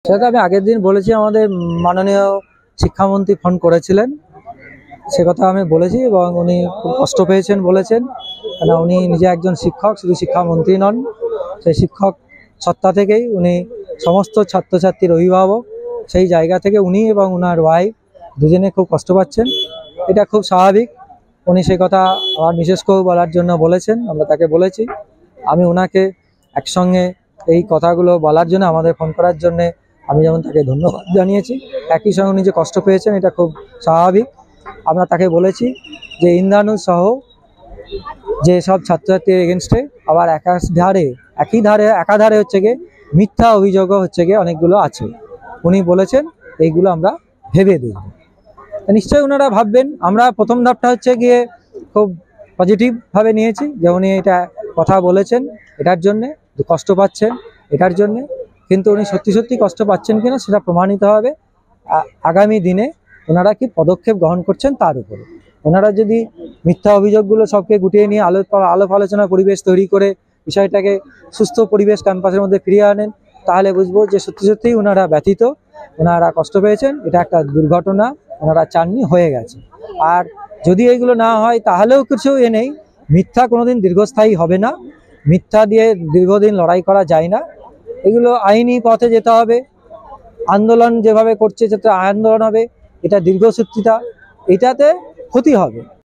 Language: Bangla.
সেটা আমি আগের দিন বলেছি, আমাদের মাননীয় শিক্ষামন্ত্রী ফোন করেছিলেন, সে কথা আমি বলেছি এবং উনি খুব কষ্ট পেয়েছেন বলেছেন। কেন উনি নিজে একজন শিক্ষক, শুধু শিক্ষামন্ত্রী নন, সেই শিক্ষক সত্তা থেকেই উনি সমস্ত ছাত্রছাত্রীর অভিভাবক, সেই জায়গা থেকে উনি এবং ওনার ওয়াইফ দুজনে খুব কষ্ট পাচ্ছেন। এটা খুব স্বাভাবিক। উনি সেই কথা আমার মিসেসকেও বলার জন্য বলেছেন, আমরা তাকে বলেছি। আমি ওনাকে একসঙ্গে এই কথাগুলো বলার জন্য, আমাদের ফোন করার জন্যে আমি যেমন তাকে ধন্যবাদ জানিয়েছি, একই সঙ্গে উনি যে কষ্ট পেয়েছেন এটা খুব স্বাভাবিক। আমরা তাকে বলেছি যে ইন্দ্রানুজ সহ যে সব ছাত্রছাত্রীর এগেনস্টে আবার একাধারে হচ্ছে গিয়ে মিথ্যা অভিযোগও হচ্ছে গিয়ে অনেকগুলো আছে। উনি বলেছেন এইগুলো আমরা ভেবে দেখব। নিশ্চয়ই ওনারা ভাববেন। আমরা প্রথম ধাপটা হচ্ছে গিয়ে খুব পজিটিভভাবে নিয়েছি, যে উনি এটা কথা বলেছেন এটার জন্যে, কষ্ট পাচ্ছেন এটার জন্যে, কিন্তু উনি সত্যি সত্যি কষ্ট পাচ্ছেন কিনা সেটা প্রমাণিত হবে আগামী দিনে ওনারা কি পদক্ষেপ গ্রহণ করছেন তার উপরে। ওনারা যদি মিথ্যা অভিযোগগুলো সবকে গুটিয়ে নিয়ে আলোপ আলোচনার পরিবেশ তৈরি করে বিষয়টাকে সুস্থ পরিবেশ ক্যাম্পাসের মধ্যে ফিরিয়ে আনেন, তাহলে বুঝবো যে সত্যি সত্যিই ওনারা ব্যথিত, ওনারা কষ্ট পেয়েছেন, এটা একটা দুর্ঘটনা ওনারা চাননি, হয়ে গেছে। আর যদি এইগুলো না হয় তাহলেও কিছু নেই, মিথ্যা কোনোদিন দীর্ঘস্থায়ী হবে না, মিথ্যা দিয়ে দীর্ঘদিন লড়াই করা যায় না। এগুলো আইনি পথে যেতে হবে, আন্দোলন যেভাবে করছে সেটা আন্দোলন হবে, এটা দীর্ঘসূত্রিতা, এটাতে ক্ষতি হবে।